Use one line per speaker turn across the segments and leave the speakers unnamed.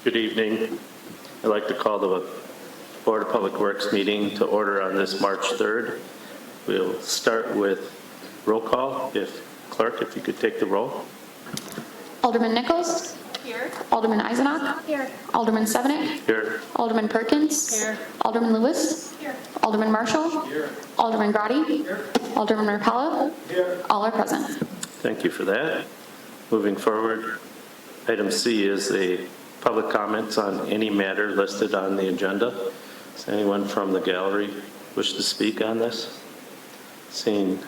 Good evening. I'd like to call the Board of Public Works meeting to order on this March 3rd. We'll start with roll call. Clerk, if you could take the roll.
Alderman Nichols.
Here.
Alderman Eisenach.
Here.
Alderman Sevenik.
Here.
Alderman Perkins.
Here.
Alderman Lewis.
Here.
Alderman Marshall.
Here.
Alderman Grotti.
Here.
Alderman Rapella.
Here.
All are present.
Thank you for that. Moving forward, item C is a public comments on any matter listed on the agenda. Does anyone from the gallery wish to speak on this? Seeing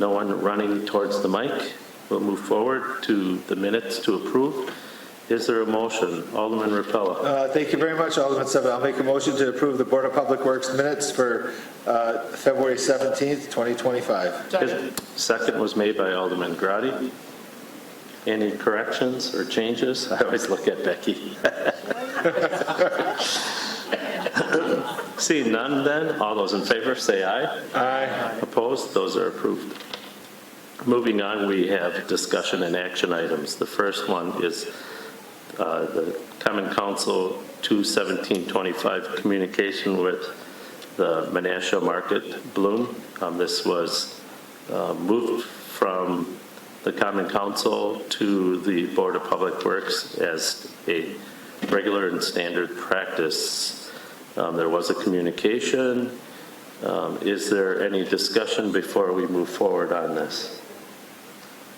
no one running towards the mic, we'll move forward to the minutes to approve. Is there a motion? Alderman Rapella.
Thank you very much, Alderman Seven. I'll make a motion to approve the Board of Public Works minutes for February 17th, 2025.
Second was made by Alderman Grotti. Any corrections or changes? I always look at Becky. Seeing none then, all those in favor say aye.
Aye.
Opposed? Those are approved. Moving on, we have discussion and action items. The first one is the Common Council 2/17/25 communication with the Menasha Market Bloom. This was moved from the Common Council to the Board of Public Works as a regular and standard practice. There was a communication. Is there any discussion before we move forward on this?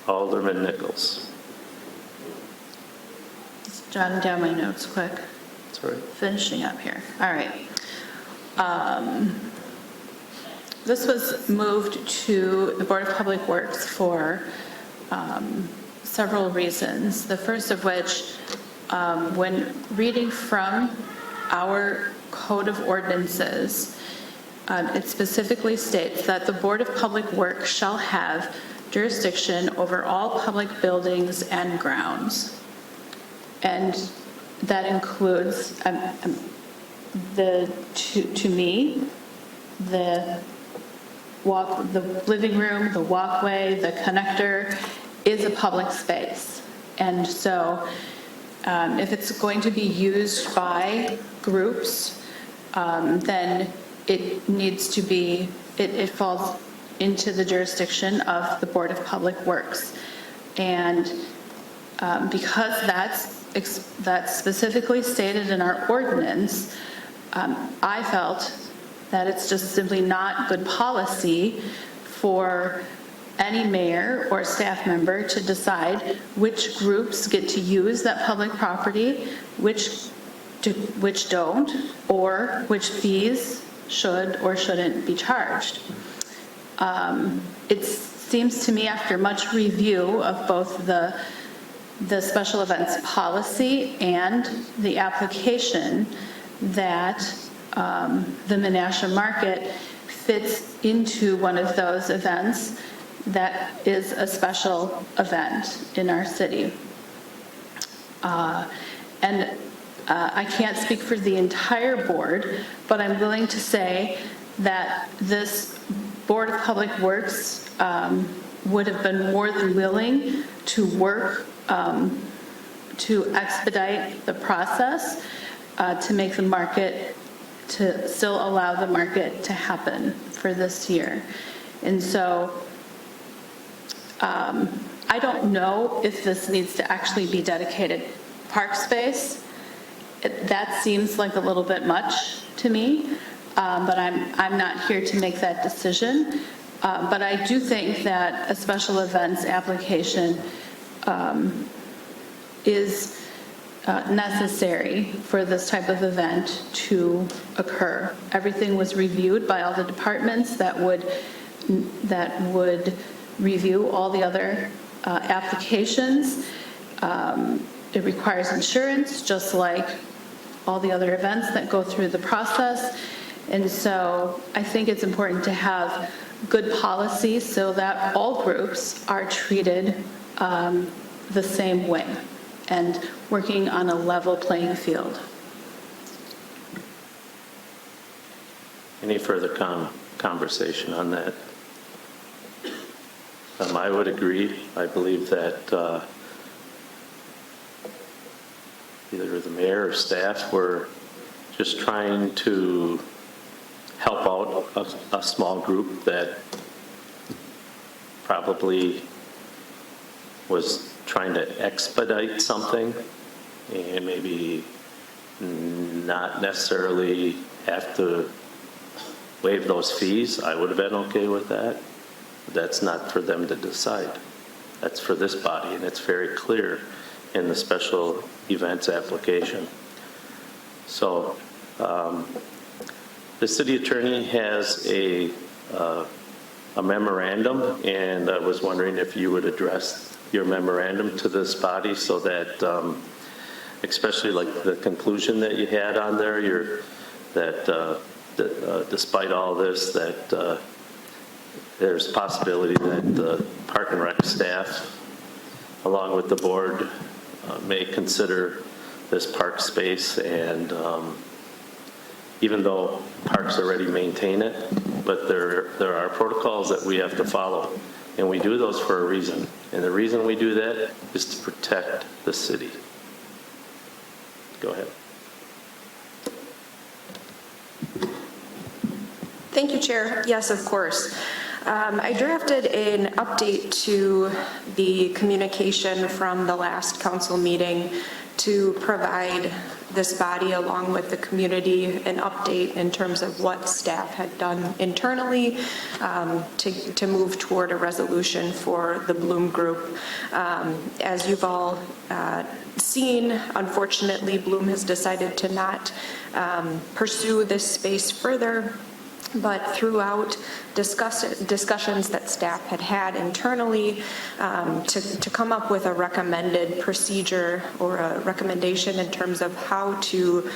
Alderman Nichols.
Just jotting down my notes quick.
That's right.
Finishing up here. All right. This was moved to the Board of Public Works for several reasons. The first of which, when reading from our Code of Ordinances, it specifically states that the Board of Public Works shall have jurisdiction over all public buildings and grounds. And that includes, to me, the living room, the walkway, the connector is a public space. And so if it's going to be used by groups, then it needs to be, it falls into the jurisdiction of the Board of Public Works. And because that's specifically stated in our ordinance, I felt that it's just simply not good policy for any mayor or staff member to decide which groups get to use that public property, which don't, or which fees should or shouldn't be charged. It seems to me, after much review of both the special events policy and the application, that the Menasha Market fits into one of those events that is a special event in our city. I can't speak for the entire board, but I'm willing to say that this Board of Public Works would have been more than willing to work to expedite the process to make the market, to still allow the market to happen for this year. And so I don't know if this needs to actually be dedicated park space. That seems like a little bit much to me, but I'm not here to make that decision. But I do think that a special events application is necessary for this type of event to occur. Everything was reviewed by all the departments that would review all the other applications. It requires insurance, just like all the other events that go through the process. And so I think it's important to have good policy so that all groups are treated the same way and working on a level playing field.
Any further conversation on that? I would agree. I believe that either the mayor or staff were just trying to help out a small group that probably was trying to expedite something and maybe not necessarily have to waive those fees. I would have been okay with that. That's not for them to decide. That's for this body, and it's very clear in the special events application. So the city attorney has a memorandum, and I was wondering if you would address your memorandum to this body so that, especially like the conclusion that you had on there, that despite all this, that there's a possibility that the Park and Rec staff, along with the board, may consider this park space, and even though parks already maintain it, but there are protocols that we have to follow, and we do those for a reason. And the reason we do that is to protect the city. Go ahead.
Thank you, Chair. Yes, of course. I drafted an update to the communication from the last council meeting to provide this body, along with the community, an update in terms of what staff had done internally to move toward a resolution for the Bloom Group. As you've all seen, unfortunately, Bloom has decided to not pursue this space further. But throughout discussions that staff had internally to come up with a recommended procedure or a recommendation in terms of how to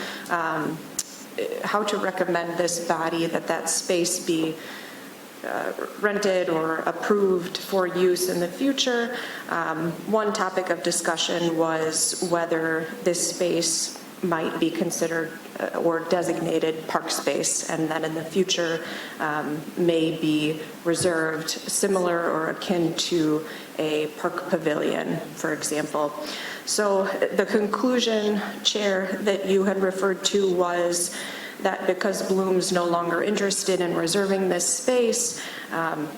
recommend this body that space be rented or approved for use in the future. One topic of discussion was whether this space might be considered or designated park space, and then in the future may be reserved similar or akin to a park pavilion, for example. So the conclusion, Chair, that you had referred to was that because Bloom's no longer interested in reserving this space,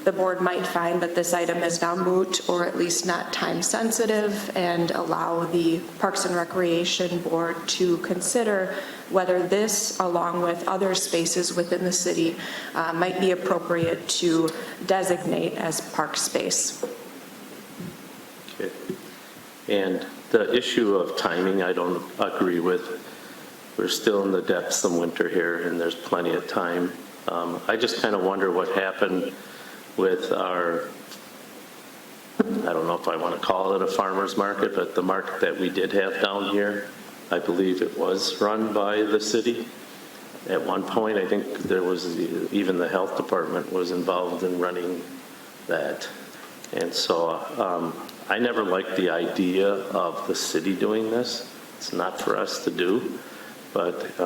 the board might find that this item is now moot or at least not time sensitive, and allow the Parks and Recreation Board to consider whether this, along with other spaces within the city, might be appropriate to designate as park space.
Okay. And the issue of timing, I don't agree with. We're still in the depths of winter here, and there's plenty of time. I just kind of wonder what happened with our, I don't know if I want to call it a farmer's market, but the market that we did have down here, I believe it was run by the city. At one point, I think there was, even the health department was involved in running that. And so I never liked the idea of the city doing this. It's not for us to do. But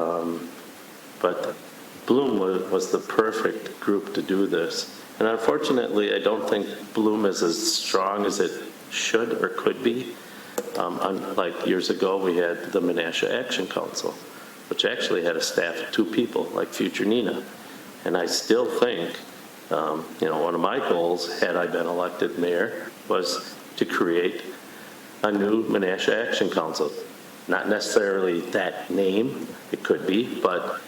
Bloom was the perfect group to do this. And unfortunately, I don't think Bloom is as strong as it should or could be. Like years ago, we had the Menasha Action Council, which actually had a staff of 2 people, like future Nina. And I still think, one of my goals, had I been elected mayor, was to create a new Menasha Action Council. Not necessarily that name, it could be, but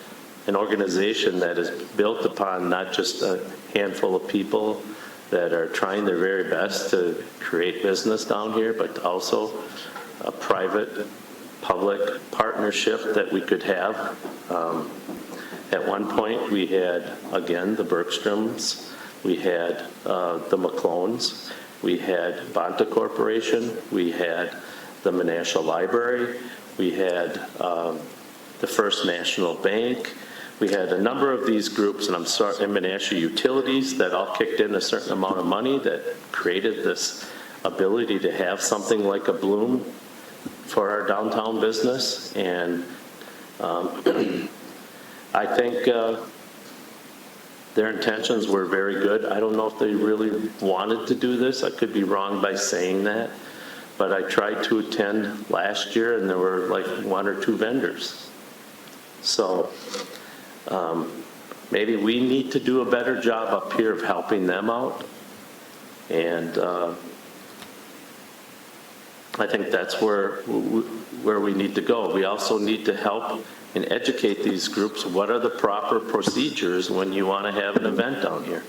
an organization that is built upon not just a handful of people that are trying their very best to create business down here, but also a private-public partnership that we could have. At one point, we had, again, the Bergstroms, we had the McClones, we had Bonta Corporation, we had the Menasha Library, we had the First National Bank, we had a number of these groups, and Menasha Utilities, that all kicked in a certain amount of money that created this ability to have something like a Bloom for our downtown business. And I think their intentions were very good. I don't know if they really wanted to do this. I could be wrong by saying that. but I tried to attend last year, and there were like 1 or 2 vendors. So maybe we need to do a better job up here of helping them out. And I think that's where we need to go. We also need to help and educate these groups. What are the proper procedures when you want to have an event down here?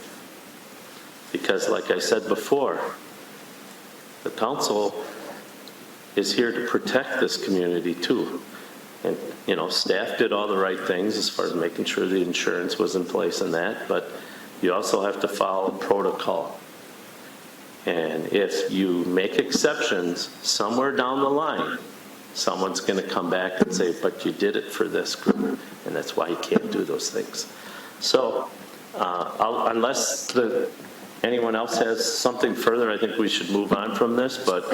Because like I said before, the council is here to protect this community too. And, you know, staff did all the right things as far as making sure the insurance was in place and that, but you also have to follow protocol. And if you make exceptions somewhere down the line, someone's going to come back and say, but you did it for this group, and that's why you can't do those things. So unless anyone else has something further, I think we should move on from this, but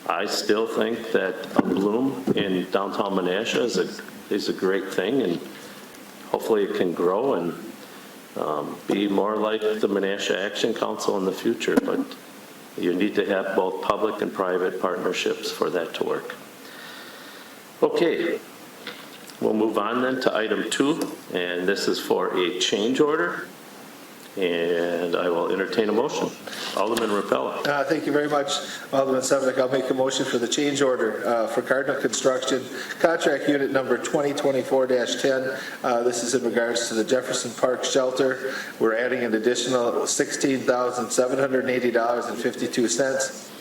I still think that a bloom in downtown Menasha is a great thing, and hopefully it can grow and be more like the Menasha Action Council in the future, but you need to have both public and private partnerships for that to work. Okay, we'll move on then to item 2, and this is for a change order, and I will entertain a motion. Alderman Rapella.
Thank you very much, Alderman Sevenick. I'll make a motion for the change order for Cardinal Construction, contract unit number 2024-10. This is in regards to the Jefferson Park shelter. We're adding an additional $16,780.52.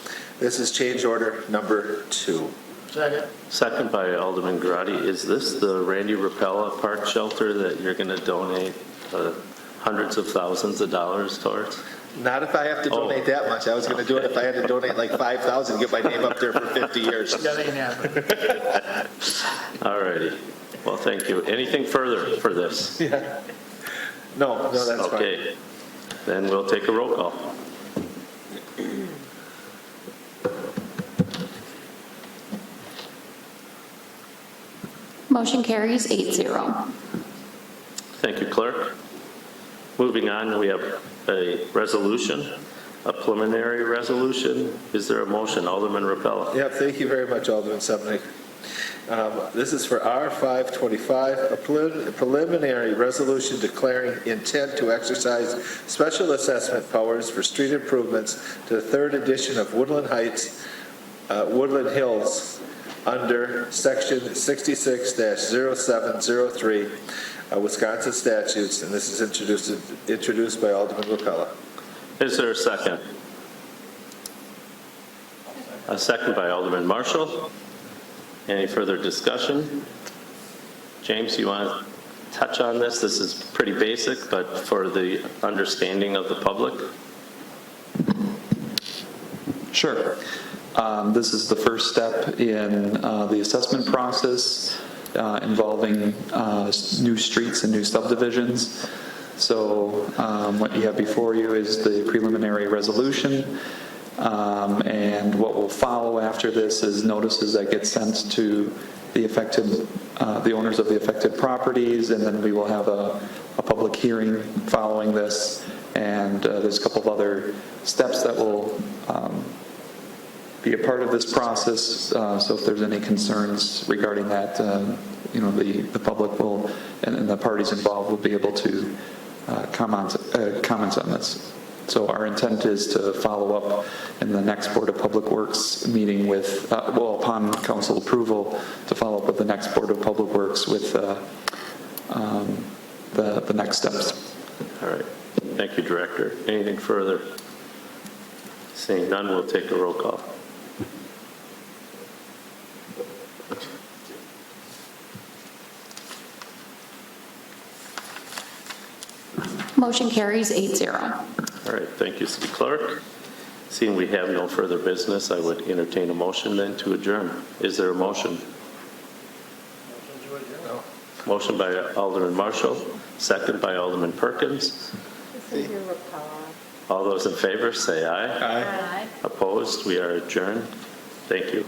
This is change order number 2.
Second by Alderman Grotti. Is this the Randy Rapella Park shelter that you're going to donate hundreds of thousands of dollars towards?
Not if I have to donate that much. I was going to do it if I had to donate like 5,000, get my name up there for 50 years.
All righty. Well, thank you. Anything further for this?
Yeah. No, that's fine.
Okay. Then we'll take a roll call.
Motion carries 8-0.
Thank you, Clerk. Moving on, we have a resolution, a preliminary resolution. Is there a motion? Alderman Rapella.
Yeah, thank you very much, Alderman Sevenick. This is for R525, a preliminary resolution declaring intent to exercise special assessment powers for street improvements to the 3rd edition of Woodland Heights, Woodland Hills, under Section 66-0703 Wisconsin statutes, and this is introduced by Alderman Rapella.
Is there a second? A second by Alderman Marshall. Any further discussion? James, you want to touch on this? This is pretty basic, but for the understanding of the public.
Sure. This is the first step in the assessment process involving new streets and new subdivisions. So what you have before you is the preliminary resolution, and what will follow after this is notices that get sent to the owners of the affected properties, and then we will have a public hearing following this, and there's a couple of other steps that will be a part of this process. So if there's any concerns regarding that, the public will, and the parties involved will be able to comment on this. So our intent is to follow up in the next Board of Public Works meeting with, upon council approval, to follow up with the next Board of Public Works with the next steps.
All right. Thank you, Director. Anything further? Seeing none, we'll take a roll call.
Motion carries 8-0.
All right, thank you, City Clerk. Seeing we have no further business, I would entertain a motion then to adjourn. Is there a motion? Motion by Alderman Marshall, second by Alderman Perkins. All those in favor say aye.
Aye.
Opposed? We are adjourned. Thank you.